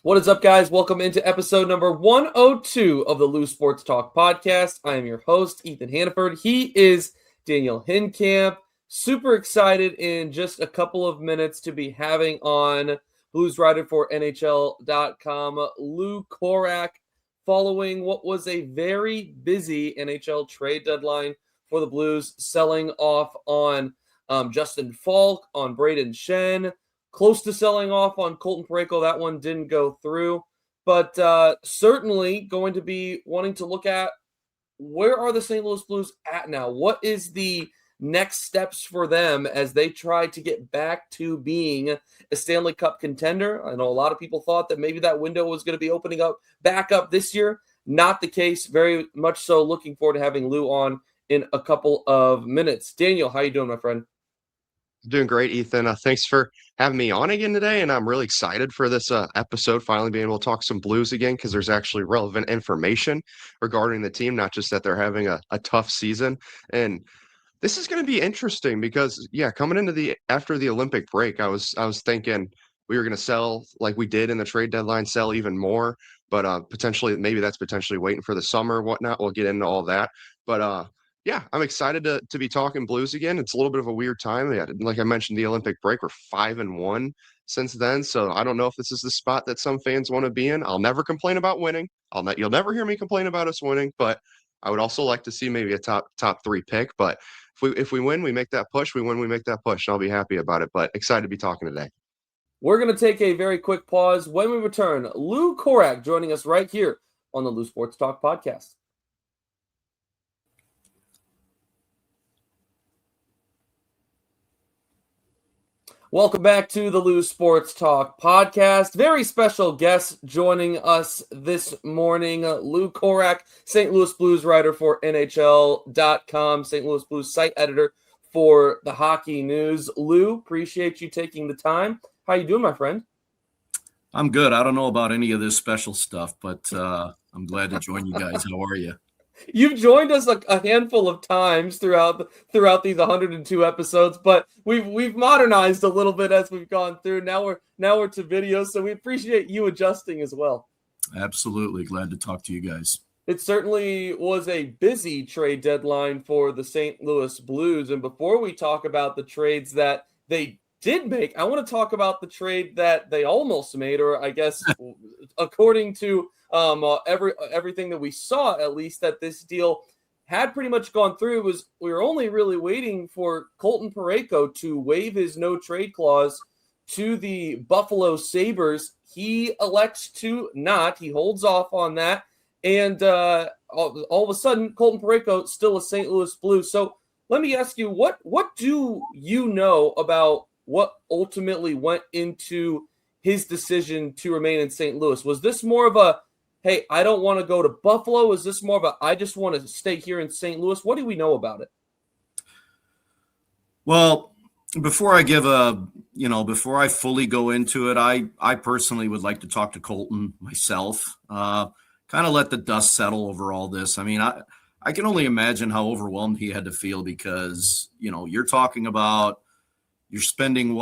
What is up, guys? Welcome into episode number 102 of the Lou Sports Talk podcast. I am your host, Ethan Hannaford. He is Daniel Hinkamp. Super excited in just a couple of minutes to be having on Blues writer for NHL.com, Lou Corak, following what was a very busy NHL trade deadline for the Blues, selling off on Justin Faulk, on Brayden Schenn, close to selling off on Colton Parayko. That one didn't go through, but certainly going to be wanting to look at where are the St. Louis Blues at now? What is the next steps for them as they try to get back to being a Stanley Cup contender? I know a lot of people thought that maybe that window was going to be opening up back up this year. Not the case. Very much so looking forward to having Lou on in a couple of minutes. Daniel, how you doing, my friend? Doing great, Ethan. Thanks for having me on again today, and I'm really excited for this episode, finally being able to talk some Blues again, because there's actually relevant information regarding the team, not just that they're having a tough season. And this is going to be interesting because, yeah, coming into after the Olympic break, I was thinking we were going to sell like we did in the trade deadline, sell even more, but maybe that's potentially waiting for the summer, whatnot. We'll get into all that, but yeah, I'm excited to be talking Blues again. It's a little bit of a weird time. Yeah, like I mentioned, the Olympic break, we're 5-1 since then. So I don't know if this is the spot that some fans want to be in. I'll never complain about winning. You'll never hear me complain about us winning, but I would also like to see maybe a top three pick. But if we win, we make that push. We win, we make that push. And I'll be happy about it. But excited to be talking today. We're going to take a very quick pause. When we return, Lou Corak joining us right here on the Lou Sports Talk podcast. Welcome back to the Lou Sports Talk podcast. Very special guest joining us this morning, Lou Corak, St. Louis Blues writer for NHL.com, St. Louis Blues site editor for the Hockey News. Lou, appreciate you taking the time. How you doing, my friend? I'm good. I don't know about any of this special stuff, but I'm glad to join you guys. How are you? You've joined us a handful of times throughout these 102 episodes, but we've modernized a little bit as we've gone through. Now we're to video, so we appreciate you adjusting as well. Absolutely. Glad to talk to you guys. It certainly was a busy trade deadline for the St. Louis Blues. And before we talk about the trades that they did make, I want to talk about the trade that they almost made, or I guess according to everything that we saw, at least, that this deal had pretty much gone through. We were only really waiting for Colton Parayko to waive his no trade clause to the Buffalo Sabres. He elects to not. He holds off on that. And all of a sudden, Colton Parayko still a St. Louis Blues. So let me ask you, what do you know about what ultimately went into his decision to remain in St. Louis? Was this more of a, hey, I don't want to go to Buffalo? Is this more of a, I just want to stay here in St. Louis? What do we know about it? Well, before I fully go into it, I personally would like to talk to Colton myself, kind of let the dust settle over all this. I mean, I can only imagine how overwhelmed he had to feel because, you're talking about you're spending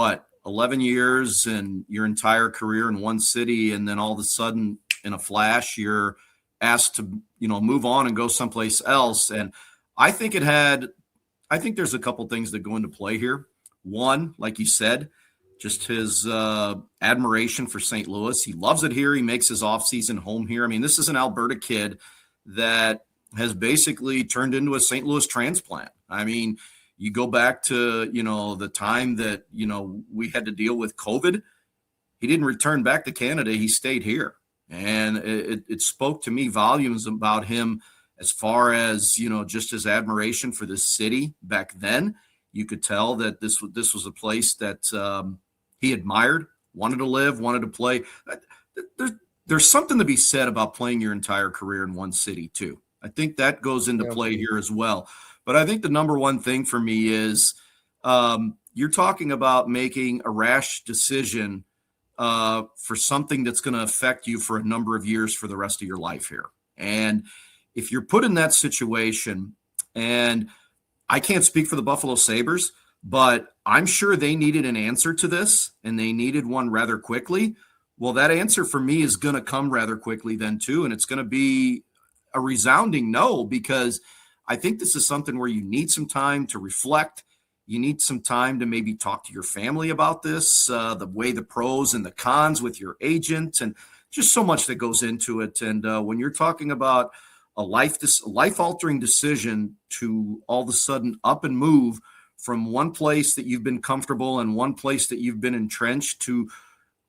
11 years and your entire career in one city, and then all of a sudden in a flash you're asked to move on and go someplace else. And I think there's a couple things that go into play here. One, like you said, just his admiration for St. Louis. He loves it here. He makes his offseason home here. I mean, this is an Alberta kid that has basically turned into a St. Louis transplant. I mean, you go back to, the time that, we had to deal with COVID. He didn't return back to Canada. He stayed here. And it spoke to me volumes about him as far as, just his admiration for this city back then. You could tell that this was a place that he admired, wanted to live, wanted to play. There's something to be said about playing your entire career in one city too. I think that goes into play here as well. But I think the number one thing for me is you're talking about making a rash decision for something that's going to affect you for a number of years for the rest of your life here. And if you're put in that situation, and I can't speak for the Buffalo Sabres, but I'm sure they needed an answer to this, and they needed one rather quickly. Well, that answer for me is going to come rather quickly then too. And it's going to be a resounding no, because I think this is something where you need some time to reflect. You need some time to maybe talk to your family about this, the pros and the cons with your agent, and just so much that goes into it. And when you're talking about a life-altering decision to all of a sudden up and move from one place that you've been comfortable and one place that you've been entrenched to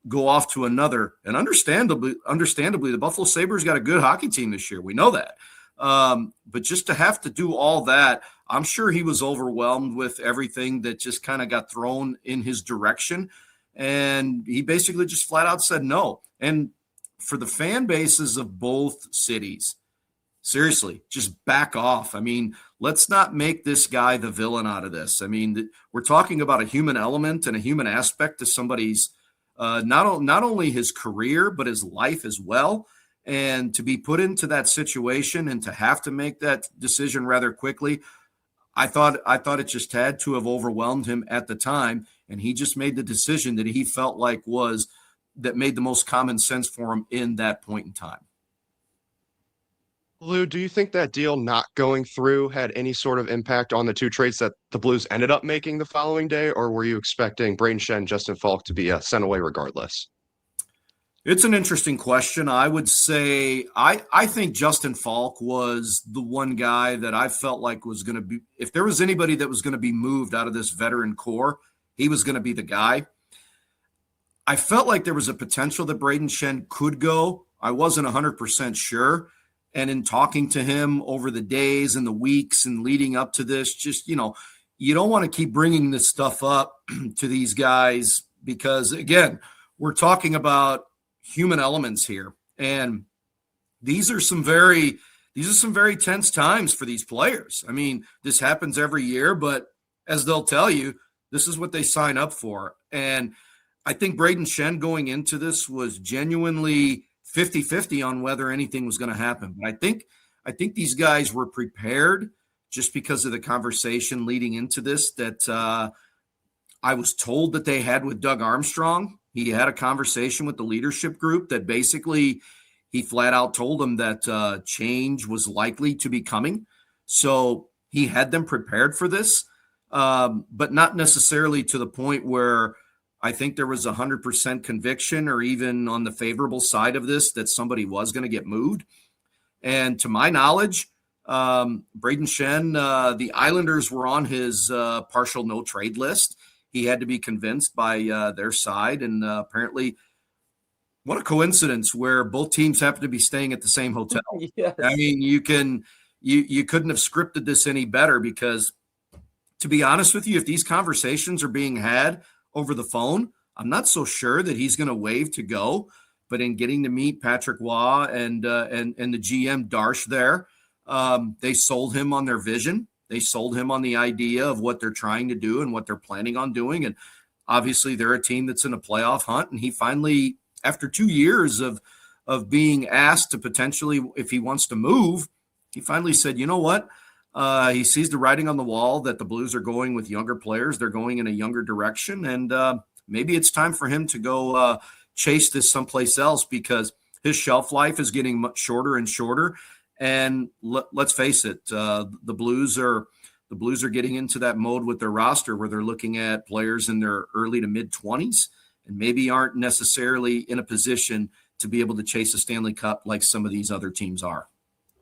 go off to another. And understandably, the Buffalo Sabres got a good hockey team this year. We know that. But just to have to do all that, I'm sure he was overwhelmed with everything that just kind of got thrown in his direction. And he basically just flat out said no. And for the fan bases of both cities, seriously, just back off. I mean, let's not make this guy the villain out of this. I mean, we're talking about a human element and a human aspect to somebody's not only his career, but his life as well. And to be put into that situation and to have to make that decision rather quickly, I thought it just had to have overwhelmed him at the time. And he just made the decision that he felt like that made the most common sense for him in that point in time. Lou, do you think that deal not going through had any sort of impact on the two trades that the Blues ended up making the following day, or were you expecting Brayden Schenn, Justin Faulk to be sent away regardless? It's an interesting question. I would say I think Justin Faulk was the one guy that I felt like was going to be, if there was anybody that was going to be moved out of this veteran core, he was going to be the guy. I felt like there was a potential that Brayden Schenn could go. I wasn't 100% sure. And in talking to him over the days and the weeks and leading up to this, just, you don't want to keep bringing this stuff up to these guys because, again, we're talking about human elements here. And these are some very tense times for these players. I mean, this happens every year, but as they'll tell you, this is what they sign up for. And I think Brayden Schenn going into this was genuinely 50-50 on whether anything was going to happen. But I think these guys were prepared just because of the conversation leading into this that I was told that they had with Doug Armstrong. He had a conversation with the leadership group that basically he flat out told them that change was likely to be coming. So he had them prepared for this, but not necessarily to the point where I think there was 100% conviction or even on the favorable side of this that somebody was going to get moved. And to my knowledge, Brayden Schenn, the Islanders were on his partial no trade list. He had to be convinced by their side. And apparently, what a coincidence where both teams happen to be staying at the same hotel. Yes. I mean, you couldn't have scripted this any better because, to be honest with you, if these conversations are being had over the phone, I'm not so sure that he's going to waive to go. But in getting to meet Patrick Waugh and the GM Darsh there, they sold him on their vision. They sold him on the idea of what they're trying to do and what they're planning on doing. And obviously they're a team that's in a playoff hunt. And he finally, after 2 years of being asked to potentially, if he wants to move, he finally said, you know what? He sees the writing on the wall that the Blues are going with younger players. They're going in a younger direction. And maybe it's time for him to go chase this someplace else because his shelf life is getting much shorter and shorter. And let's face it, the Blues are getting into that mode with their roster where they're looking at players in their early to mid 20s and maybe aren't necessarily in a position to be able to chase a Stanley Cup like some of these other teams are.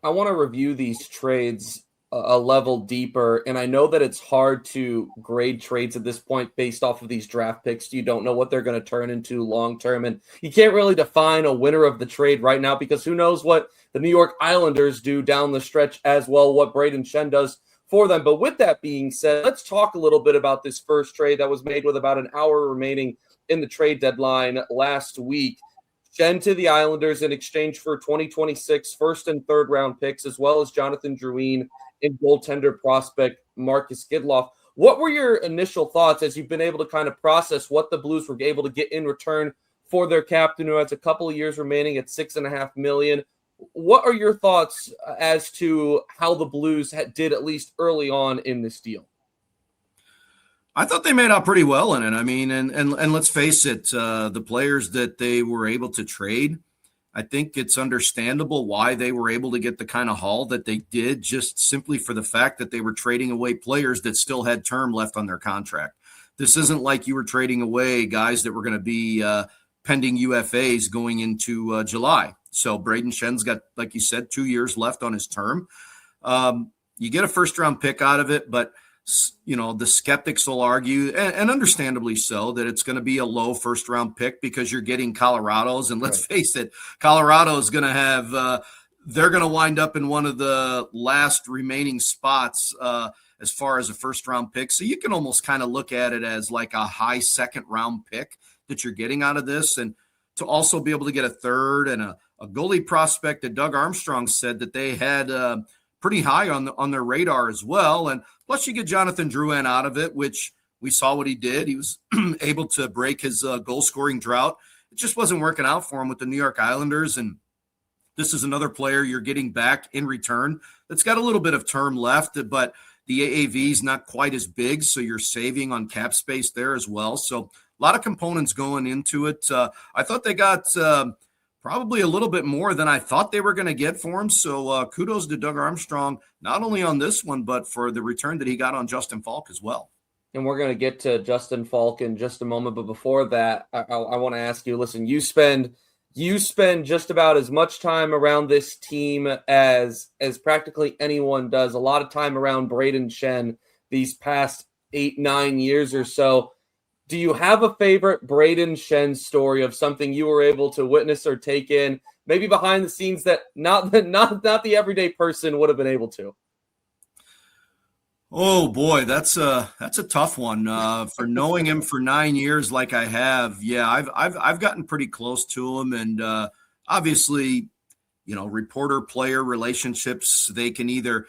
I want to review these trades a level deeper, and I know that it's hard to grade trades at this point based off of these draft picks. You don't know what they're going to turn into long term, and you can't really define a winner of the trade right now because who knows what the New York Islanders do down the stretch as well, what Brayden Schenn does for them. But with that being said, let's talk a little bit about this first trade that was made with about an hour remaining in the trade deadline last week. Schenn to the Islanders in exchange for 2026 first and third round picks, as well as Jonathan Drouin and goaltender prospect Marcus Gidloff. What were your initial thoughts as you've been able to kind of process what the Blues were able to get in return for their captain, who has a couple of years remaining at $6.5 million? What are your thoughts as to how the Blues did at least early on in this deal? I thought they made out pretty well in it. I mean, and let's face it, the players that they were able to trade, I think it's understandable why they were able to get the kind of haul that they did, just simply for the fact that they were trading away players that still had term left on their contract. This isn't like you were trading away guys that were going to be pending UFAs going into July. So Brayden Schenn's got, like you said, 2 years left on his term. You get a first-round pick out of it, but the skeptics will argue, and understandably so, that it's going to be a low first-round pick because you're getting Colorado's. And let's face it, Colorado is going to have they're going to wind up in one of the last remaining spots as far as a first-round pick. So you can almost kind of look at it as like a high second-round pick that you're getting out of this. And to also be able to get a third and a goalie prospect that Doug Armstrong said that they had pretty high on their radar as well. And plus you get Jonathan Drouin out of it, which we saw what he did. He was able to break his goal scoring drought. It just wasn't working out for him with the New York Islanders. And this is another player you're getting back in return that's got a little bit of term left, but the AAV is not quite as big, so you're saving on cap space there as well. So a lot of components going into it. I thought they got probably a little bit more than I thought they were going to get for him. So kudos to Doug Armstrong, not only on this one, but for the return that he got on Justin Faulk as well. And we're going to get to Justin Faulk in just a moment. But before that, I want to ask you, listen, you spend just about as much time around this team as practically anyone does. A lot of time around Brayden Schenn these past 8-9 years or so. Do you have a favorite Brayden Schenn story of something you were able to witness or take in, maybe behind the scenes that not the everyday person would have been able to? Oh boy, that's a tough one. For knowing him for 9 years, like I have, yeah, I've gotten pretty close to him, and obviously, reporter-player relationships, they can either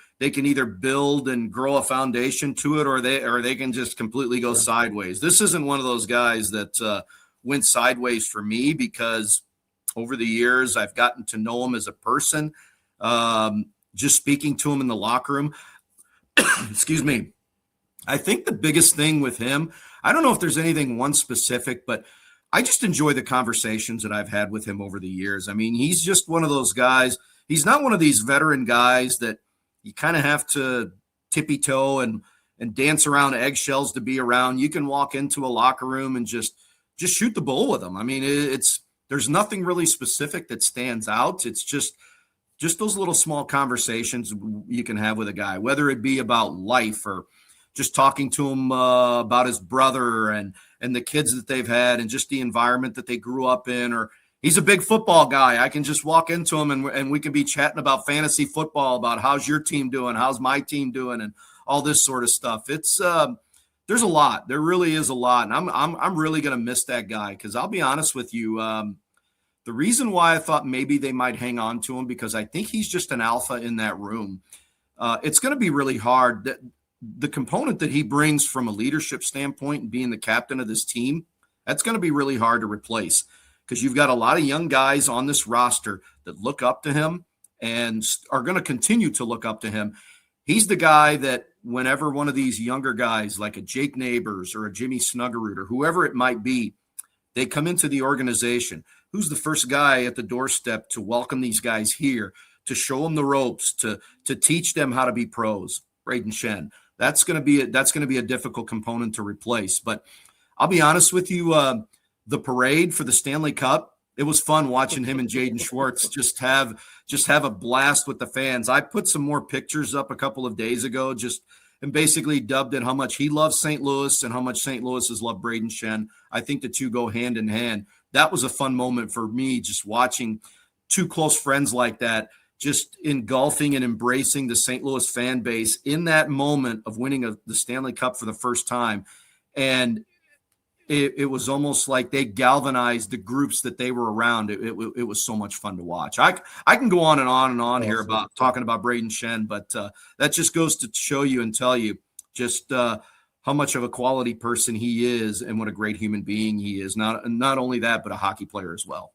build and grow a foundation to it, or they can just completely go sideways. This isn't one of those guys that went sideways for me, because over the years I've gotten to know him as a person. Just speaking to him in the locker room. Excuse me. I think the biggest thing with him, I don't know if there's anything one specific, but I just enjoy the conversations that I've had with him over the years. I mean, he's just one of those guys. He's not one of these veteran guys that you kind of have to tippy toe and dance around eggshells to be around. You can walk into a locker room and just shoot the bull with him. I mean, there's nothing really specific that stands out. It's just those little small conversations you can have with a guy, whether it be about life or just talking to him about his brother and the kids that they've had and just the environment that they grew up in. Or he's a big football guy. I can just walk into him and we can be chatting about fantasy football, about how's your team doing, how's my team doing, and all this sort of stuff. It's there's a lot. There really is a lot, and I'm really gonna miss that guy, because I'll be honest with you. The reason why I thought maybe they might hang on to him, because I think he's just an alpha in that room. It's going to be really hard. The component that he brings from a leadership standpoint and being the captain of this team, that's going to be really hard to replace, because you've got a lot of young guys on this roster that look up to him and are going to continue to look up to him. He's the guy that whenever one of these younger guys like a Jake Neighbors or a Jimmy Snuggerud or whoever it might be, they come into the organization, who's the first guy at the doorstep to welcome these guys here, to show them the ropes, to teach them how to be pros? Brayden Schenn. That's going to be a difficult component to replace. But I'll be honest with you, the parade for the Stanley Cup, it was fun watching him and Jaden Schwartz just have a blast with the fans. I put some more pictures up a couple of days ago, and basically dubbed it how much he loves St. Louis and how much St. Louis has loved Brayden Schenn. I think the two go hand in hand. That was a fun moment for me, just watching two close friends like that, just engulfing and embracing the St. Louis fan base in that moment of winning the Stanley Cup for the first time. And it was almost like they galvanized the groups that they were around. It was so much fun to watch. I can go on and on and on here about talking about Brayden Schenn, but that just goes to show you and tell you just how much of a quality person he is and what a great human being he is. Not only that, but a hockey player as well.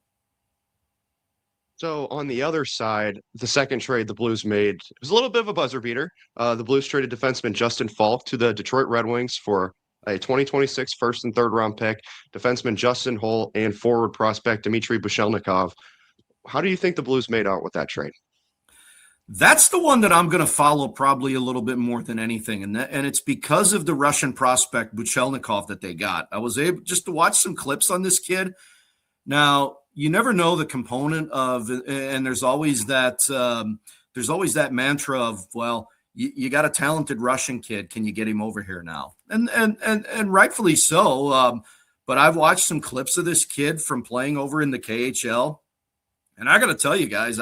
So on the other side, the second trade the Blues made, it was a little bit of a buzzer beater. The Blues traded defenseman Justin Faulk to the Detroit Red Wings for a 2026 first and third round pick, defenseman Justin Holl, and forward prospect Dmitry Bushelnikov. How do you think the Blues made out with that trade? That's the one that I'm going to follow probably a little bit more than anything. And it's because of the Russian prospect Bushelnikov that they got. I was able just to watch some clips on this kid. Now, you never know the component of, and there's always that mantra of, well, you got a talented Russian kid. Can you get him over here now? And rightfully so. But I've watched some clips of this kid from playing over in the KHL. And I got to tell you guys,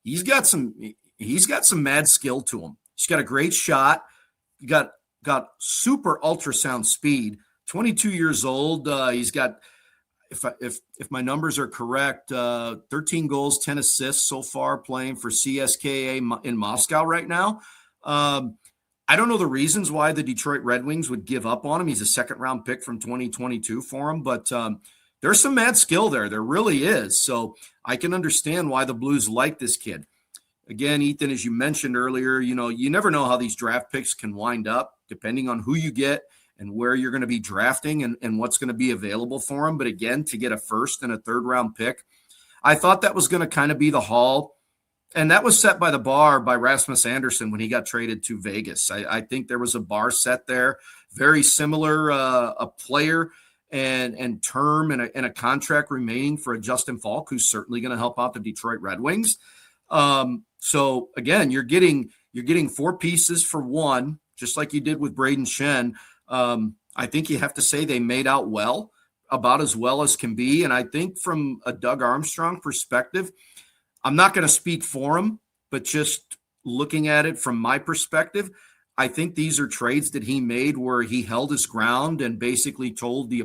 he's got some mad skill to him. He's got a great shot. He got super ultrasound speed. 22 years old. He's got, if my numbers are correct, 13 goals, 10 assists so far playing for CSKA in Moscow right now. I don't know the reasons why the Detroit Red Wings would give up on him. He's a second-round pick from 2022 for him, but there's some mad skill there. There really is. So I can understand why the Blues like this kid. Again, Ethan, as you mentioned earlier, you never know how these draft picks can wind up depending on who you get and where you're going to be drafting and what's going to be available for them. But again, to get a first and a third round pick, I thought that was going to kind of be the haul. And that was set by the bar by Rasmus Andersson when he got traded to Vegas. I think there was a bar set there, very similar, a player and term and a contract remaining for a Justin Faulk, who's certainly going to help out the Detroit Red Wings. So again, you're getting 4 pieces for one, just like you did with Brayden Schenn. I think you have to say they made out well, about as well as can be. And I think from a Doug Armstrong perspective, I'm not going to speak for him, but just looking at it from my perspective, I think these are trades that he made where he held his ground and basically told the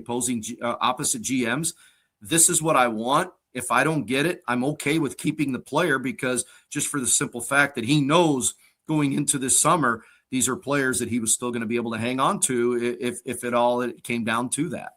opposite GMs, this is what I want. If I don't get it, I'm okay with keeping the player, because just for the simple fact that he knows going into this summer, these are players that he was still going to be able to hang on to if it came down to that.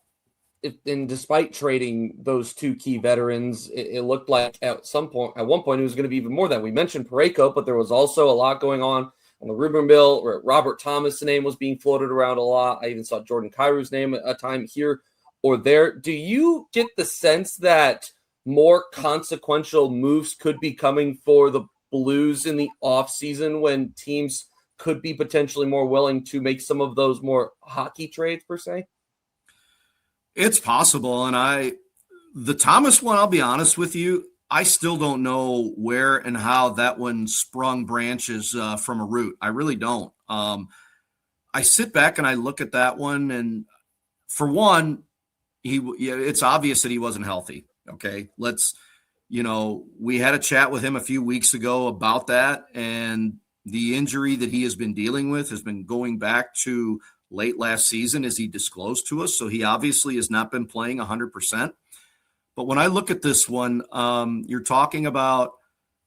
And despite trading those 2 key veterans, it looked like at one point, it was going to be even more than we mentioned Parayko, but there was also a lot going on the rumor mill where Robert Thomas' name was being floated around a lot. I even saw Jordan Kyrie's name a time here or there. Do you get the sense that more consequential moves could be coming for the Blues in the offseason when teams could be potentially more willing to make some of those more hockey trades per se? It's possible. And the Thomas one, I'll be honest with you, I still don't know where and how that one sprung branches from a root. I really don't. I sit back and I look at that one, and for one, it's obvious that he wasn't healthy. Okay. We had a chat with him a few weeks ago about that, and the injury that he has been dealing with has been going back to late last season, as he disclosed to us. So he obviously has not been playing 100%. But when I look at this one, when I was talking about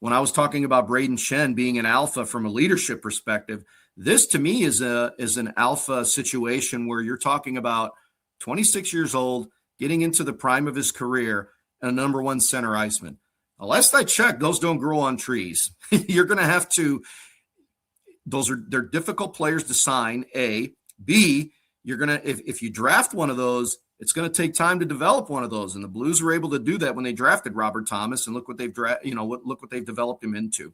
Brayden Schenn being an alpha from a leadership perspective, this to me is an alpha situation where you're talking about 26 years old, getting into the prime of his career, and a number 1 center iceman. Now, last I checked, those don't grow on trees. You're going to have to, they're difficult players to sign, A. B, you're going to, if you draft one of those, it's going to take time to develop one of those. And the Blues were able to do that when they drafted Robert Thomas, and look what they've look what they've developed him into.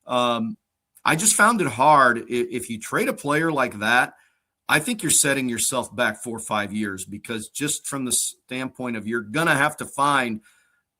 I just found it hard. If you trade a player like that, I think you're setting yourself back 4 or 5 years, because just from the standpoint of, you're going to have to find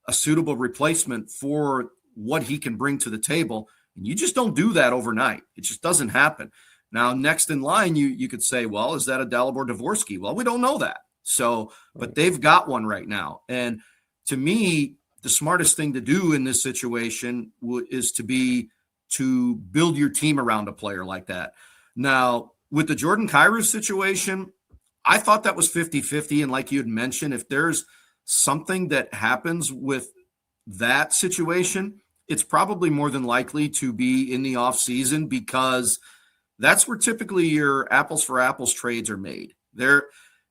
a suitable replacement for what he can bring to the table. And you just don't do that overnight. It just doesn't happen. Now, next in line, you could say, well, is that a Dalibor Dvorsky? Well, we don't know that. So, but they've got one right now. And to me, the smartest thing to do in this situation is to build your team around a player like that. Now, with the Jordan Kyrou situation, I thought that was 50-50. And like you had mentioned, if there's something that happens with that situation, it's probably more than likely to be in the offseason, because that's where typically your apples for apples trades are made.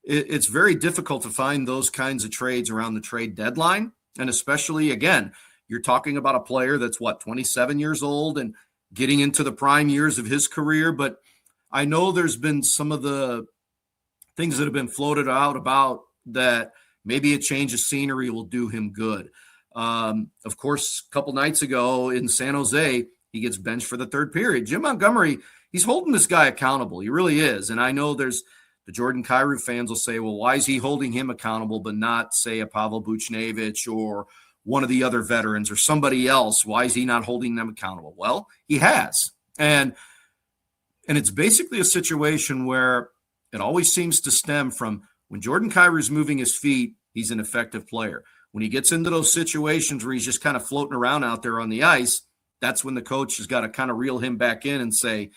It's very difficult to find those kinds of trades around the trade deadline. And especially, again, you're talking about a player that's 27 years old and getting into the prime years of his career. But I know there's been some of the things that have been floated out about that maybe a change of scenery will do him good. Of course, a couple nights ago in San Jose, he gets benched for the third period. Jim Montgomery, he's holding this guy accountable. He really is. And I know there's the Jordan Kyrou fans will say, well, why is he holding him accountable but not, say, a Pavel Buchnevich or one of the other veterans or somebody else? Why is he not holding them accountable? Well, he has. And it's basically a situation where it always seems to stem from when Jordan Kyrou's moving his feet, he's an effective player. When he gets into those situations where he's just kind of floating around out there on the ice, that's when the coach has got to kind of reel him back in and say,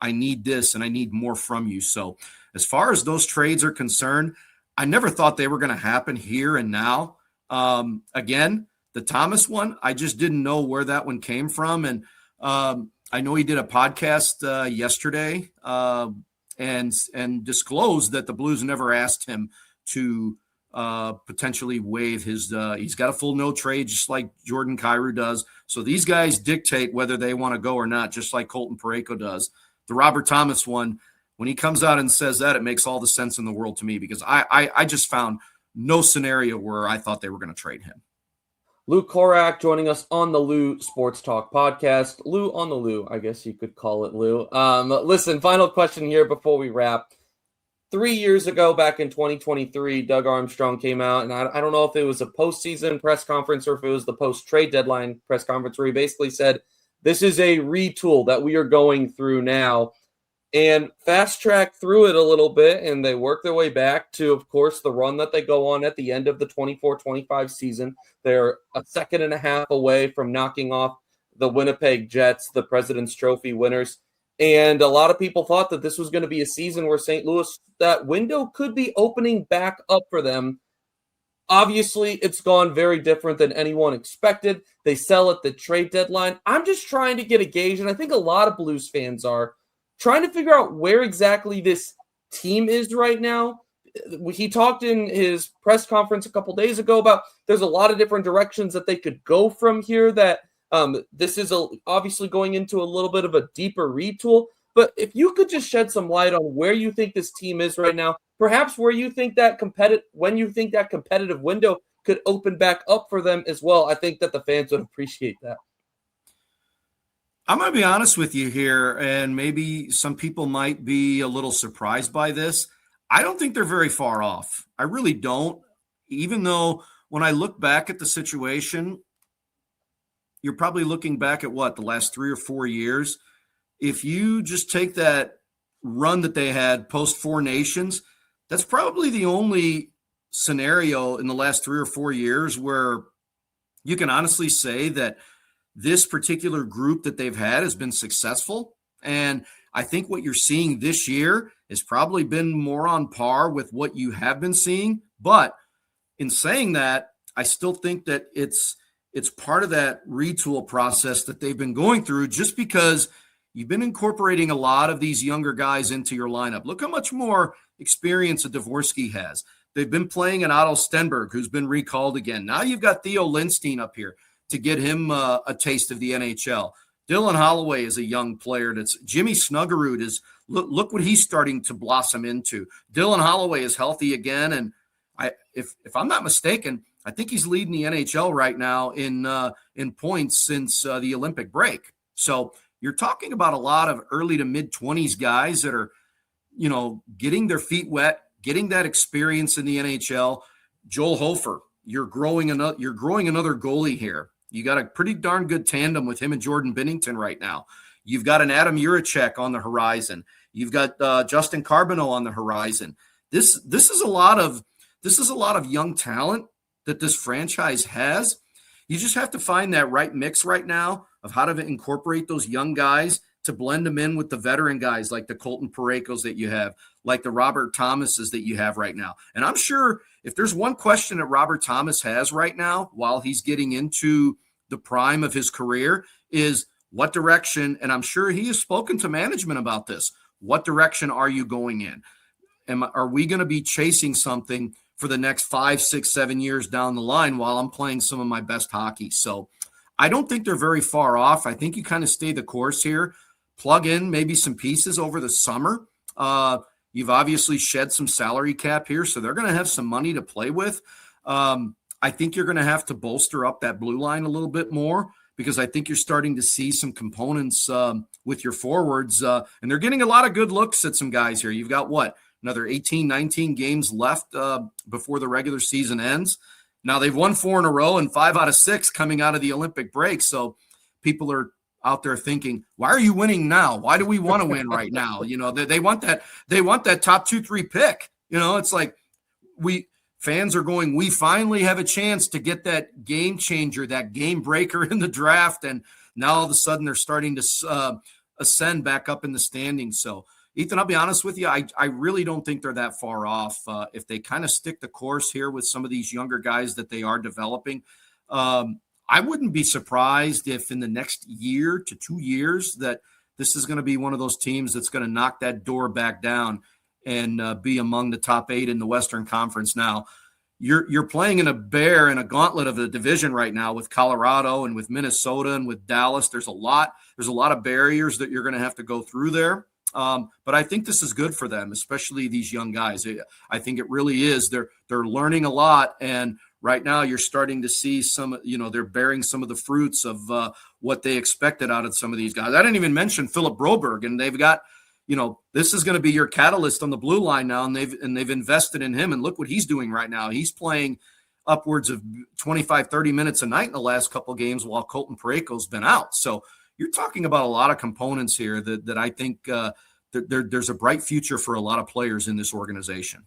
I need this and I need more from you. So as far as those trades are concerned, I never thought they were going to happen here and now. Again, the Thomas one, I just didn't know where that one came from. And I know he did a podcast yesterday and disclosed that the Blues never asked him to potentially waive his he's got a full no trade just like Jordan Kyrou does. So these guys dictate whether they want to go or not, just like Colton Parayko does. The Robert Thomas one, when he comes out and says that, it makes all the sense in the world to me because I just found no scenario where I thought they were going to trade him. Lou Corak joining us on the Lou Sports Talk podcast. Lou on the Lou, I guess you could call it Lou. Listen, final question here before we wrap. 3 years ago, back in 2023, Doug Armstrong came out, and I don't know if it was a postseason press conference or if it was the post-trade deadline press conference where he basically said, this is a retool that we are going through now. And fast track through it a little bit, and they work their way back to, of course, the run that they go on at the end of the 24-25 season. They're a second and a half away from knocking off the Winnipeg Jets, the President's Trophy winners. And a lot of people thought that this was going to be a season where St. Louis, that window could be opening back up for them. Obviously, it's gone very different than anyone expected. They sell at the trade deadline. I'm just trying to get a gauge, and I think a lot of Blues fans are trying to figure out where exactly this team is right now. He talked in his press conference a couple days ago about there's a lot of different directions that they could go from here, that this is obviously going into a little bit of a deeper retool. But if you could just shed some light on where you think this team is right now, perhaps where you think that competitive window could open back up for them as well, I think that the fans would appreciate that. I'm going to be honest with you here, and maybe some people might be a little surprised by this. I don't think they're very far off. I really don't. Even though when I look back at the situation, you're probably looking back at the last 3 or 4 years. If you just take that run that they had post Four Nations, that's probably the only scenario in the last 3 or 4 years where you can honestly say that this particular group that they've had has been successful. And I think what you're seeing this year has probably been more on par with what you have been seeing. But in saying that, I still think that it's part of that retool process that they've been going through, just because you've been incorporating a lot of these younger guys into your lineup. Look how much more experience a Dvorsky has. They've been playing an Otto Stenberg, who's been recalled again. Now you've got Theo Lindstein up here to get him a taste of the NHL. Dylan Holloway is a young player. Jimmy Snuggerud is look what he's starting to blossom into. Dylan Holloway is healthy again, and if I'm not mistaken, I think he's leading the NHL right now in points since the Olympic break. So you're talking about a lot of early to mid 20s guys that are, getting their feet wet, getting that experience in the NHL. Joel Hofer, you're growing another goalie here. You got a pretty darn good tandem with him and Jordan Binnington right now. You've got an Adam Juracek on the horizon. You've got Justin Carbonneau on the horizon. This is a lot of young talent that this franchise has. You just have to find that right mix right now of how to incorporate those young guys to blend them in with the veteran guys like the Colton Paraykos that you have, like the Robert Thomases that you have right now. And I'm sure if there's one question that Robert Thomas has right now while he's getting into the prime of his career is what direction, and I'm sure he has spoken to management about this, what direction are you going in? Are we going to be chasing something for the next 5, 6, 7 years down the line while I'm playing some of my best hockey? So I don't think they're very far off. I think you kind of stay the course here, plug in maybe some pieces over the summer. You've obviously shed some salary cap here, so they're going to have some money to play with. I think you're going to have to bolster up that blue line a little bit more, because I think you're starting to see some components with your forwards, and they're getting a lot of good looks at some guys here. You've got another 18, 19 games left before the regular season ends. Now they've won 4 in a row and 5 out of 6 coming out of the Olympic break. So people are out there thinking, why are you winning now? Why do we want to win right now? They want that top 2-3 pick. It's like fans are going, we finally have a chance to get that game changer, that game breaker in the draft. And now all of a sudden they're starting to ascend back up in the standings. So Ethan, I'll be honest with you. I really don't think they're that far off. If they kind of stick the course here with some of these younger guys that they are developing, I wouldn't be surprised if in the next year to 2 years that this is going to be one of those teams that's going to knock that door back down and be among the top 8 in the Western Conference. Now, you're playing in a gauntlet of the division right now with Colorado and with Minnesota and with Dallas. There's a lot of barriers that you're going to have to go through there. But I think this is good for them, especially these young guys. I think it really is. They're learning a lot, and right now you're starting to see some. They're bearing some of the fruits of what they expected out of some of these guys. I didn't even mention Philip Broberg, and they've got. This is going to be your catalyst on the blue line now, and they've invested in him. And look what he's doing right now. He's playing upwards of 25, 30 minutes a night in the last couple of games while Colton Parayko's been out. So you're talking about a lot of components here that I think there's a bright future for a lot of players in this organization.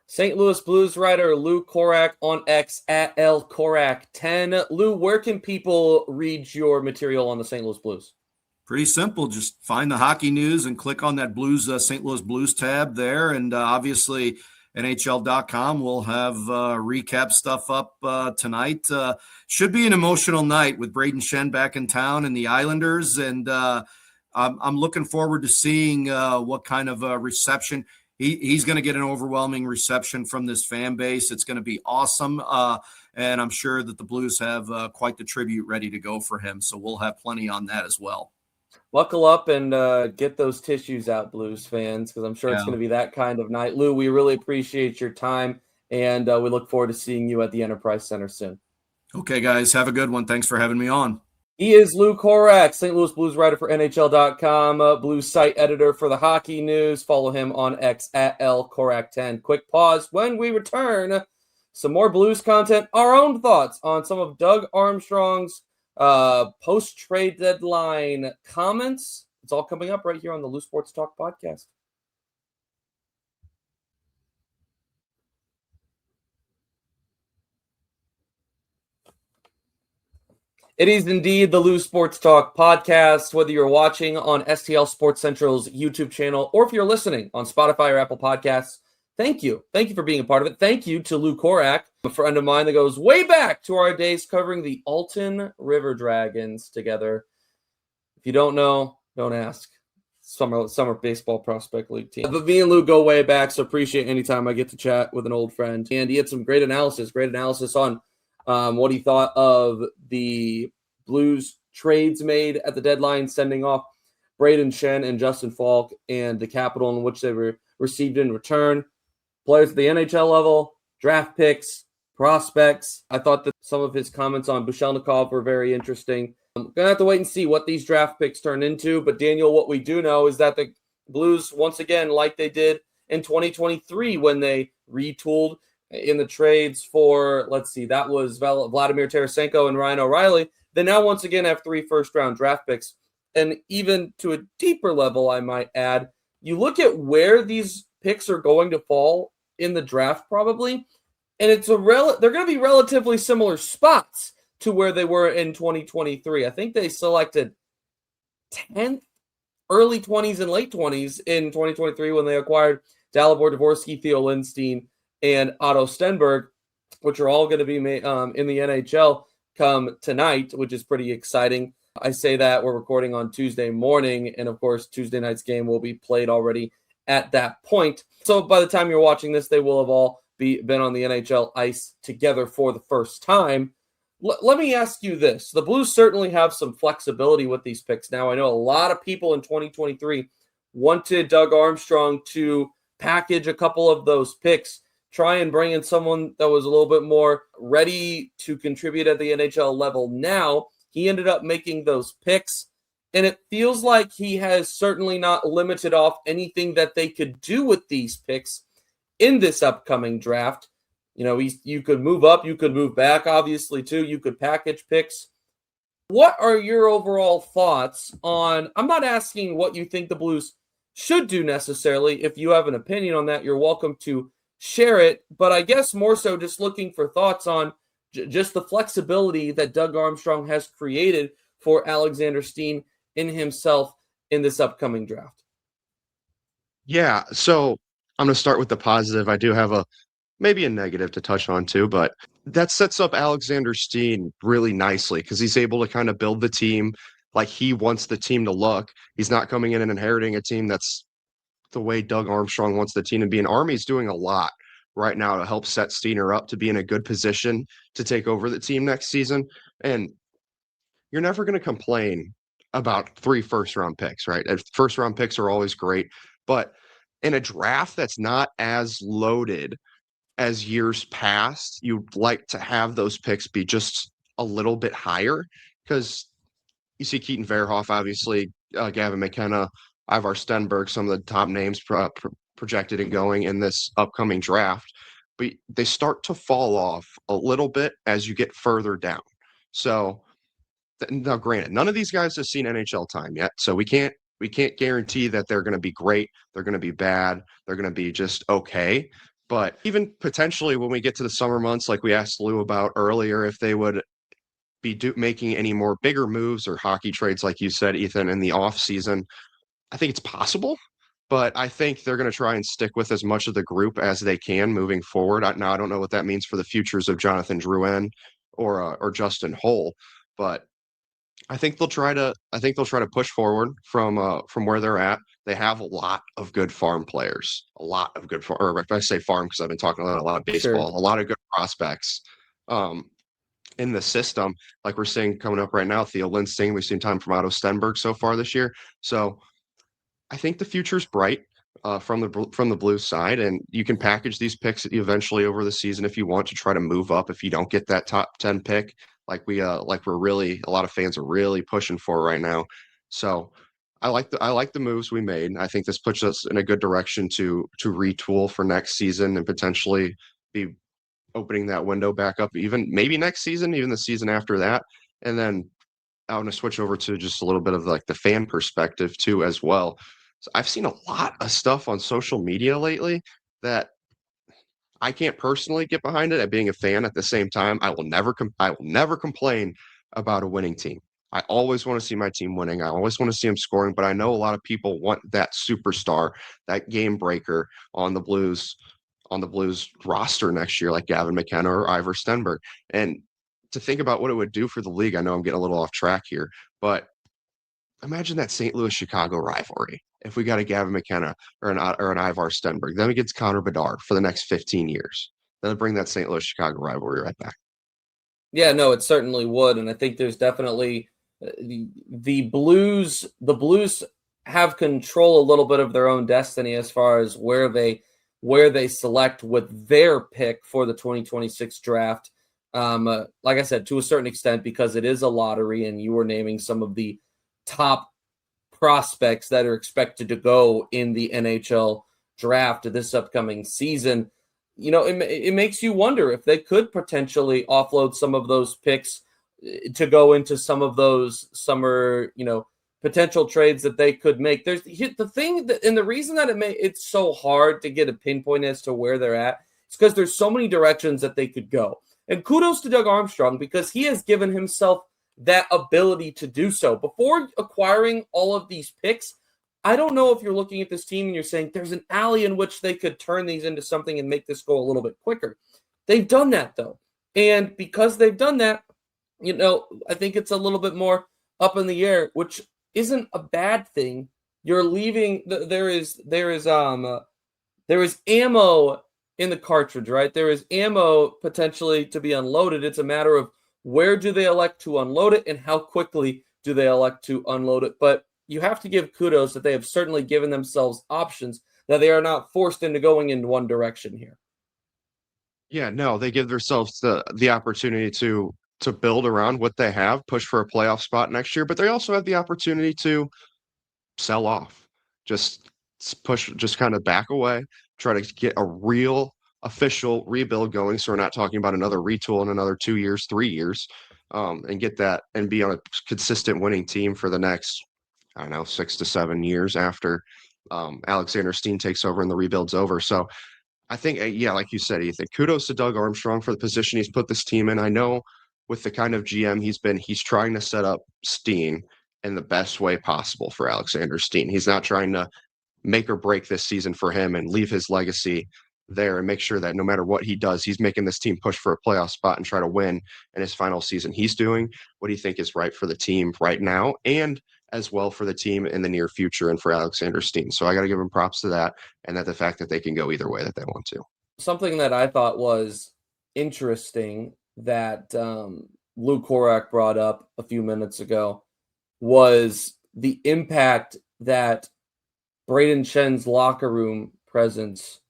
St. Louis Blues writer Lou Corak on X at LCorak10. Lou, where can people read your material on the St. Louis Blues? Pretty simple. Just find the hockey news and click on that St. Louis Blues tab there. And obviously NHL.com will have recap stuff up tonight. Should be an emotional night with Brayden Schenn back in town and the Islanders. And I'm looking forward to seeing what kind of reception. He's going to get an overwhelming reception from this fan base. It's going to be awesome. And I'm sure that the Blues have quite the tribute ready to go for him. So we'll have plenty on that as well. Buckle up and get those tissues out, Blues fans, because I'm sure it's going to be that kind of night. Lou, we really appreciate your time, and we look forward to seeing you at the Enterprise Center soon. Okay, guys, have a good one. Thanks for having me on. He is Lou Corak, St. Louis Blues writer for NHL.com, Blues site editor for the hockey news. Follow him on X at LCorak10. Quick pause. When we return, some more Blues content, our own thoughts on some of Doug Armstrong's post-trade deadline comments. It's all coming up right here on the Lou Sports Talk podcast. It is indeed the Lou Sports Talk podcast. Whether you're watching on STL Sports Central's YouTube channel or if you're listening on Spotify or Apple Podcasts, thank you. Thank you for being a part of it. Thank you to Lou Corak, a friend of mine that goes way back to our days covering the Alton River Dragons together. If you don't know, don't ask. Summer baseball prospect league team. But me and Lou go way back, so appreciate any time I get to chat with an old friend. And he had some great analysis on what he thought of the Blues trades made at the deadline, sending off Brayden Schenn and Justin Faulk and the capital in which they were received in return. Players at the NHL level, draft picks, prospects. I thought that some of his comments on Bushelnikov were very interesting. I'm going to have to wait and see what these draft picks turn into. But, Daniel, what we do know is that the Blues, once again, like they did in 2023 when they retooled in the trades for, that was Vladimir Tarasenko and Ryan O'Reilly. They now once again have 3 first-round draft picks. And even to a deeper level, I might add, you look at where these picks are going to fall in the draft probably, and they're going to be relatively similar spots to where they were in 2023. I think they selected 10th, early 20s and late 20s in 2023 when they acquired Dalibor Dvorsky, Theo Lindstein, and Otto Stenberg, which are all going to be in the NHL come tonight, which is pretty exciting. I say that we're recording on Tuesday morning, and of course, Tuesday night's game will be played already at that point. So by the time you're watching this, they will have all been on the NHL ice together for the first time. Let me ask you this. The Blues certainly have some flexibility with these picks now. I know a lot of people in 2023 wanted Doug Armstrong to package a couple of those picks, try and bring in someone that was a little bit more ready to contribute at the NHL level now. He ended up making those picks, and it feels like he has certainly not limited off anything that they could do with these picks in this upcoming draft. You could move up, you could move back, obviously, too. You could package picks. What are your overall thoughts on, I'm not asking what you think the Blues should do necessarily. If you have an opinion on that, you're welcome to share it. But I guess more so just looking for thoughts on just the flexibility that Doug Armstrong has created for Alexander Steen in himself in this upcoming draft. Yeah, so I'm going to start with the positive. I do have maybe a negative to touch on too, but that sets up Alexander Steen really nicely because he's able to kind of build the team like he wants the team to look. He's not coming in and inheriting a team that's the way Doug Armstrong wants the team to be. And Army's doing a lot right now to help set Steener up to be in a good position to take over the team next season. And you're never going to complain about 3 first-round picks, right? First-round picks are always great, but in a draft that's not as loaded as years past, you'd like to have those picks be just a little bit higher because you see Keaton Verhoff, obviously, Gavin McKenna, Ivar Stenberg, some of the top names projected and going in this upcoming draft, but they start to fall off a little bit as you get further down. So now, granted, none of these guys have seen NHL time yet, so we can't guarantee that they're going to be great, they're going to be bad, they're going to be just okay. But even potentially when we get to the summer months, like we asked Lou about earlier, if they would be making any more bigger moves or hockey trades, like you said, Ethan, in the off season, I think it's possible. But I think they're going to try and stick with as much of the group as they can moving forward. Now, I don't know what that means for the futures of Jonathan Drouin or Justin Holl, but I think they'll try to push forward from where they're at. They have a lot of good farm players, or if I say farm because I've been talking a lot of baseball, Sure. a lot of good prospects in the system. Like we're seeing coming up right now, Theo Lindstein. We've seen time from Otto Stenberg so far this year. So I think the future's bright from the Blues side, and you can package these picks eventually over the season if you want to try to move up. If you don't get that top 10 pick, like we're really, a lot of fans are really pushing for right now. So I like the moves we made. I think this puts us in a good direction to retool for next season and potentially be opening that window back up, even maybe next season, even the season after that. And then I want to switch over to just a little bit of like the fan perspective too, as well. So I've seen a lot of stuff on social media lately that I can't personally get behind it. At being a fan, at the same time, I will never complain about a winning team. I always want to see my team winning. I always want to see them scoring, but I know a lot of people want that superstar, that game breaker on the Blues roster next year, like Gavin McKenna or Ivar Stenberg. And to think about what it would do for the league, I know I'm getting a little off track here, but imagine that St. Louis-Chicago rivalry. If we got a Gavin McKenna or an Ivar Stenberg, then against Connor Bedard for the next 15 years. Then bring that St. Louis-Chicago rivalry right back. Yeah, no, it certainly would. And I think there's definitely the Blues have control a little bit of their own destiny as far as where they select with their pick for the 2026 draft. Like I said, to a certain extent, because it is a lottery and you were naming some of the top prospects that are expected to go in the NHL draft this upcoming season. It makes you wonder if they could potentially offload some of those picks to go into some of those summer, potential trades that they could make. There's the thing that, and the reason that it's so hard to get a pinpoint as to where they're at is because there's so many directions that they could go. And kudos to Doug Armstrong because he has given himself that ability to do so. Before acquiring all of these picks, I don't know if you're looking at this team and you're saying there's an alley in which they could turn these into something and make this go a little bit quicker. They've done that, though. And because they've done that, I think it's a little bit more up in the air, which isn't a bad thing. You're leaving, there is ammo in the cartridge, right? There is ammo potentially to be unloaded. It's a matter of where do they elect to unload it and how quickly do they elect to unload it. But you have to give kudos that they have certainly given themselves options that they are not forced into going in one direction here. Yeah, no, they give themselves the opportunity to build around what they have, push for a playoff spot next year, but they also have the opportunity to sell off, just push, just kind of back away, try to get a real official rebuild going. So we're not talking about another retool in another 2 years, 3 years, and get that and be on a consistent winning team for the next, I don't know, 6 to 7 years after Alexander Steen takes over and the rebuild's over. So I think, yeah, like you said, Ethan, kudos to Doug Armstrong for the position he's put this team in. I know with the kind of GM he's been, he's trying to set up Steen in the best way possible for Alexander Steen. He's not trying to make or break this season for him and leave his legacy there and make sure that no matter what he does, he's making this team push for a playoff spot and try to win in his final season. He's doing what he think is right for the team right now and as well for the team in the near future and for Alexander Steen. So I got to give him props to that and that the fact that they can go either way that they want to. Something that I thought was interesting that Lou Corak brought up a few minutes ago was the impact that Brayden Schenn's locker room presence,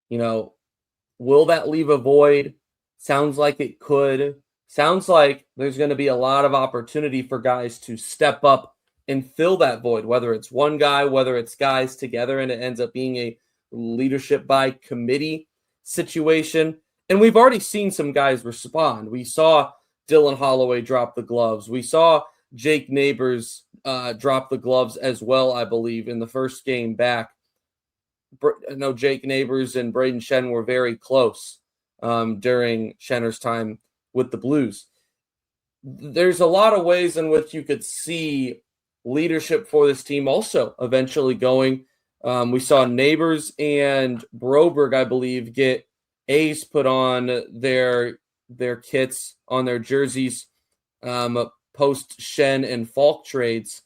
will that leave a void? Sounds like it could. Sounds like there's going to be a lot of opportunity for guys to step up and fill that void, whether it's one guy, whether it's guys together, and it ends up being a leadership by committee situation. And we've already seen some guys respond. We saw Dylan Holloway drop the gloves. We saw Jake Neighbors drop the gloves as well, I believe, in the first game back. Jake Neighbors and Brayden Schenn were very close during Schenner's time with the Blues. There's a lot of ways in which you could see leadership for this team also eventually going. We saw Neighbors and Broberg, I believe, get A's put on their kits, on their jerseys, post Schenn and Faulk trades.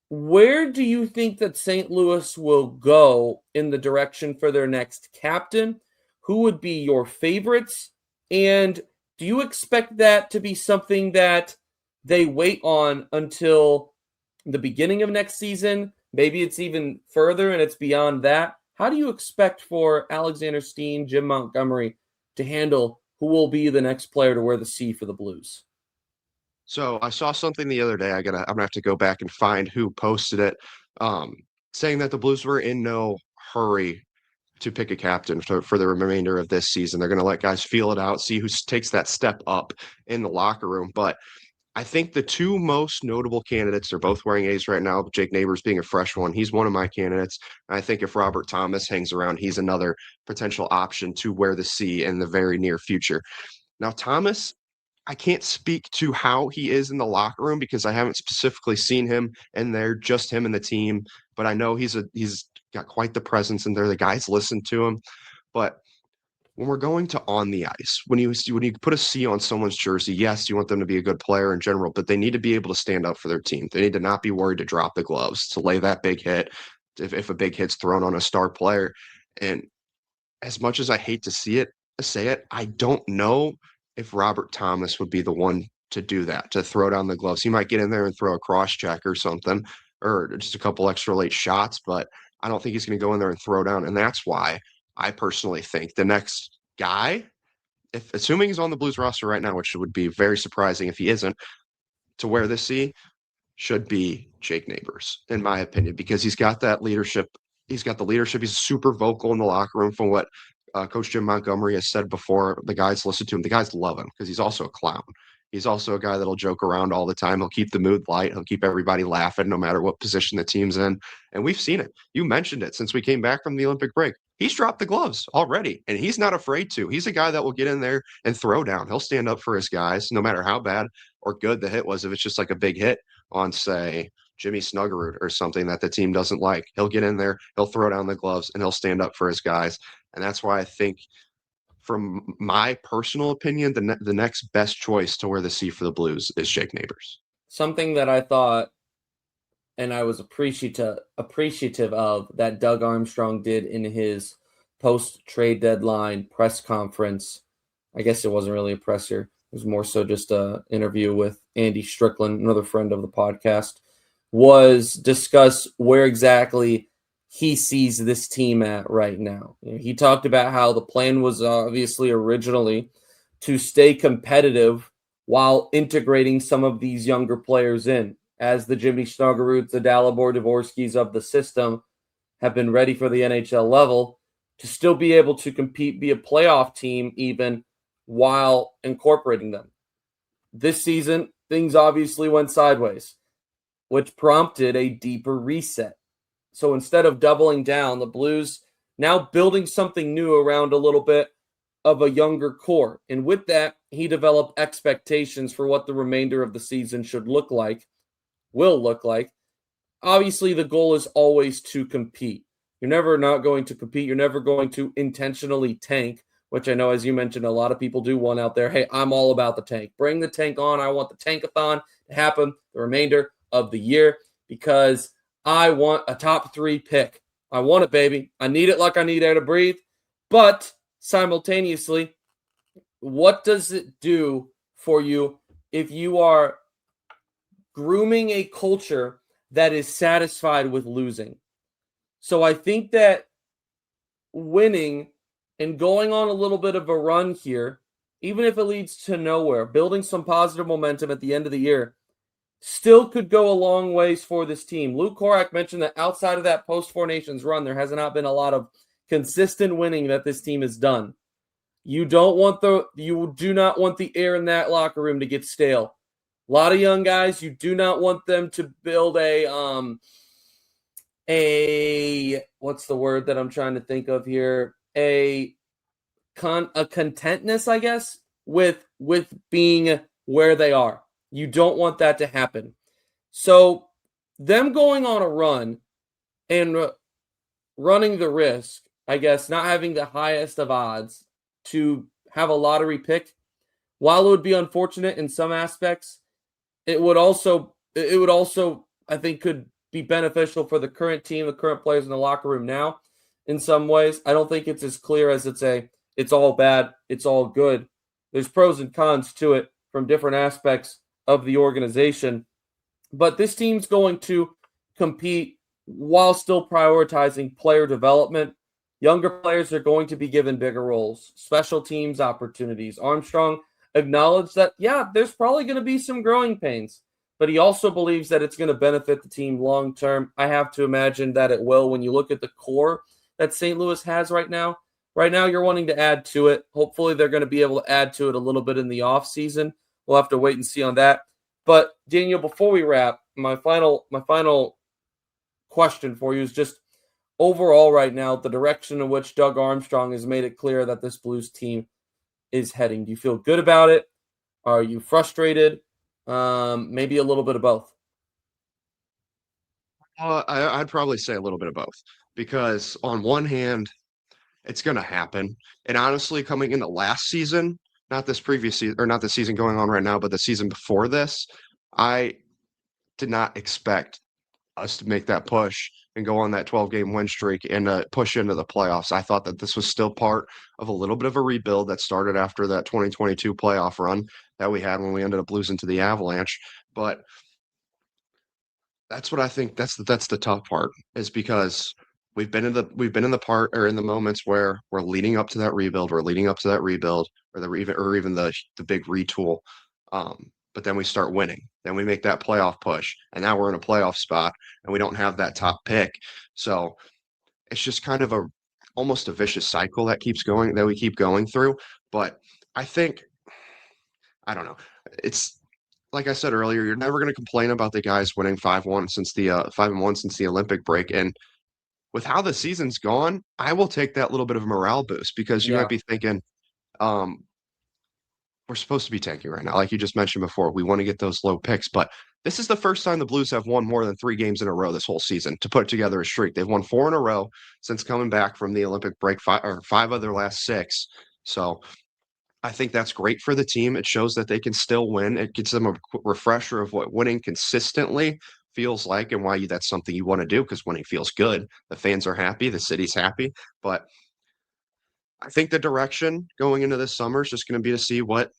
Where do you think that St. Louis will go in the direction for their next captain? Who would be your favorites? And do you expect that to be something that they wait on until the beginning of next season? Maybe it's even further and it's beyond that. How do you expect for Alexander Steen, Jim Montgomery to handle who will be the next player to wear the C for the Blues? So I saw something the other day. I'm gonna have to go back and find who posted it, saying that the Blues were in no hurry to pick a captain for the remainder of this season. They're going to let guys feel it out, see who takes that step up in the locker room. But I think the two most notable candidates are both wearing A's right now. Jake Neighbors being a fresh one. He's one of my candidates. I think if Robert Thomas hangs around, he's another potential option to wear the C in the very near future. Now, Thomas, I can't speak to how he is in the locker room because I haven't specifically seen him in there, just him and the team. But I know he's got quite the presence in there. The guys listen to him. But when we're going to on the ice, when you put a C on someone's jersey, yes, you want them to be a good player in general, but they need to be able to stand up for their team. They need to not be worried to drop the gloves, to lay that big hit if a big hit's thrown on a star player. And as much as I hate to say it, I don't know if Robert Thomas would be the one to do that, to throw down the gloves. He might get in there and throw a cross check or something, or just a couple extra late shots, but I don't think he's going to go in there and throw down. And that's why I personally think the next guy, if assuming he's on the Blues roster right now, which would be very surprising if he isn't, to wear this C, should be Jake Neighbors, in my opinion, because he's got that leadership. He's got the leadership. He's super vocal in the locker room from what Coach Jim Montgomery has said before. The guys listen to him. The guys love him because he's also a clown. He's also a guy that'll joke around all the time. He'll keep the mood light. He'll keep everybody laughing no matter what position the team's in. And we've seen it. You mentioned it since we came back from the Olympic break. He's dropped the gloves already, and he's not afraid to. He's a guy that will get in there and throw down. He'll stand up for his guys no matter how bad or good the hit was. If it's just like a big hit on, say, Jimmy Snuggerud or something that the team doesn't like, he'll get in there, he'll throw down the gloves, and he'll stand up for his guys. And that's why I think, from my personal opinion, the next best choice to wear the C for the Blues is Jake Neighbors. Something that I thought, and I was appreciative of, that Doug Armstrong did in his post-trade deadline press conference. I guess it wasn't really a presser. It was more so just an interview with Andy Strickland, another friend of the podcast, was discuss where exactly he sees this team at right now. He talked about how the plan was obviously originally to stay competitive while integrating some of these younger players in, as the Jimmy Snuggeroots, the Dalibor Dvorskys of the system have been ready for the NHL level, to still be able to compete, be a playoff team even while incorporating them. This season, things obviously went sideways, which prompted a deeper reset. So instead of doubling down, the Blues now building something new around a little bit of a younger core. And with that, he developed expectations for what the remainder of the season should look like, will look like. Obviously, the goal is always to compete. You're never not going to compete. You're never going to intentionally tank, which I know, as you mentioned, a lot of people do one out there. Hey, I'm all about the tank. Bring the tank on. I want the tankathon to happen the remainder of the year because I want a top 3 pick. I want it, baby. I need it like I need air to breathe. But simultaneously, what does it do for you if you are grooming a culture that is satisfied with losing? So I think that winning and going on a little bit of a run here, even if it leads to nowhere, building some positive momentum at the end of the year, still could go a long ways for this team. Lou Corak mentioned that outside of that post-Four Nations run, there has not been a lot of consistent winning that this team has done. You do not want the air in that locker room to get stale. A lot of young guys, you do not want them to build what's the word that I'm trying to think of here? A contentness, I guess, with being where they are. You don't want that to happen. So them going on a run and running the risk, I guess, not having the highest of odds to have a lottery pick, while it would be unfortunate in some aspects, it would also, I think, could be beneficial for the current team, the current players in the locker room now. In some ways, I don't think it's as clear as it's all bad, it's all good. There's pros and cons to it from different aspects of the organization. But this team's going to compete while still prioritizing player development. Younger players are going to be given bigger roles, special teams opportunities. Armstrong acknowledged that, yeah, there's probably going to be some growing pains, but he also believes that it's going to benefit the team long term. I have to imagine that it will when you look at the core that St. Louis has right now. Right now, you're wanting to add to it. Hopefully, they're going to be able to add to it a little bit in the offseason. We'll have to wait and see on that. But, Daniel, before we wrap, my final question for you is just overall right now, the direction in which Doug Armstrong has made it clear that this Blues team is heading. Do you feel good about it? Are you frustrated? Maybe a little bit of both. I'd probably say a little bit of both because on one hand, it's going to happen. And honestly, coming into last season, not this previous season, or not the season going on right now, but the season before this, I did not expect us to make that push and go on that 12-game win streak and push into the playoffs. I thought that this was still part of a little bit of a rebuild that started after that 2022 playoff run that we had when we ended up losing to the Avalanche. But that's what I think that's the tough part, is because we've been in the moments where we're leading up to that rebuild, or even the big retool. But then we start winning. Then we make that playoff push, and now we're in a playoff spot, and we don't have that top pick. So it's just kind of almost a vicious cycle that we keep going through. But I think, I don't know. It's like I said earlier, you're never going to complain about the guys winning 5-1 since the 5-1 since the Olympic break. And with how the season's gone, I will take that little bit of a morale boost, because you might be thinking, we're supposed to be tanking right now. Like you just mentioned before, we want to get those low picks, but this is the first time the Blues have won more than 3 games in a row this whole season to put together a streak. They've won 4 in a row since coming back from the Olympic break, 5 of their last 6. So I think that's great for the team. It shows that they can still win. It gives them a refresher of what winning consistently feels like, and why that's something you want to do, because winning feels good. The fans are happy, the city's happy. But I think the direction going into this summer is just going to be to see what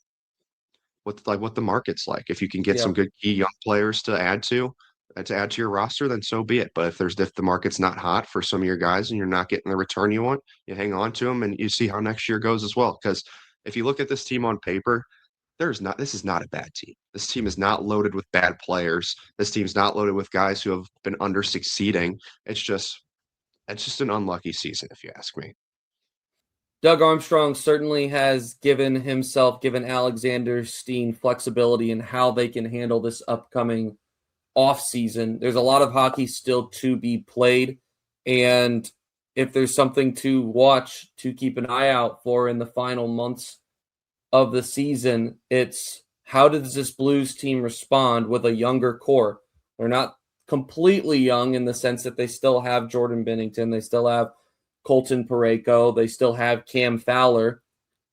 the market's like. If you can get some good key young players to add to, to add to your roster, then so be it. But if the market's not hot for some of your guys and you're not getting the return you want, you hang on to them and you see how next year goes as well. Because if you look at this team on paper, this is not a bad team. This team is not loaded with bad players. This team's not loaded with guys who have been under succeeding. It's just an unlucky season, if you ask me. Doug Armstrong certainly has given Alexander Steen flexibility in how they can handle this upcoming off season. There's a lot of hockey still to be played, and if there's something to watch, to keep an eye out for in the final months of the season, it's how does this Blues team respond with a younger core? They're not completely young in the sense that they still have Jordan Binnington, they still have Colton Parayko, they still have Cam Fowler,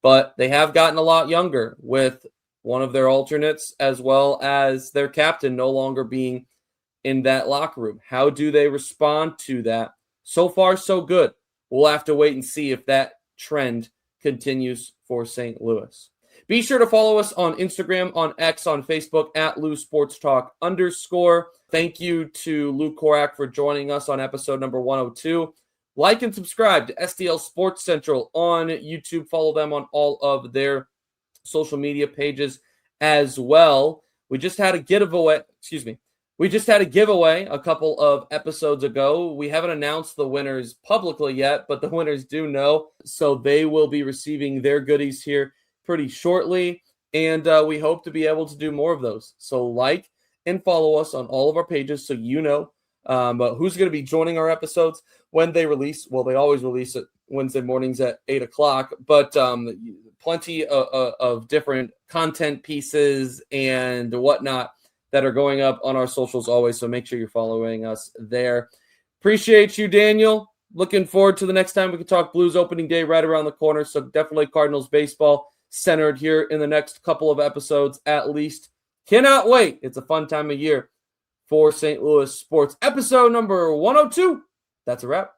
but they have gotten a lot younger with one of their alternates, as well as their captain no longer being in that locker room. How do they respond to that? So far, so good. We'll have to wait and see if that trend continues for St. Louis. Be sure to follow us on Instagram, on X, on Facebook, at Lou Sports Talk _. Thank you to Lou Corak for joining us on episode number 102. Like and subscribe to STL Sports Central on YouTube. Follow them on all of their social media pages as well. We just had a giveaway a couple of episodes ago. We haven't announced the winners publicly yet, but the winners do know, so they will be receiving their goodies here pretty shortly, and we hope to be able to do more of those. So like and follow us on all of our pages so you know who's going to be joining our episodes when they release. Well, they always release it Wednesday mornings at 8 o'clock, but plenty of different content pieces and whatnot that are going up on our socials always, so make sure you're following us there. Appreciate you, Daniel. Looking forward to the next time we can talk Blues opening day right around the corner, so definitely Cardinals baseball centered here in the next couple of episodes at least. Cannot wait. It's a fun time of year for St. Louis sports. Episode number 102. That's a wrap.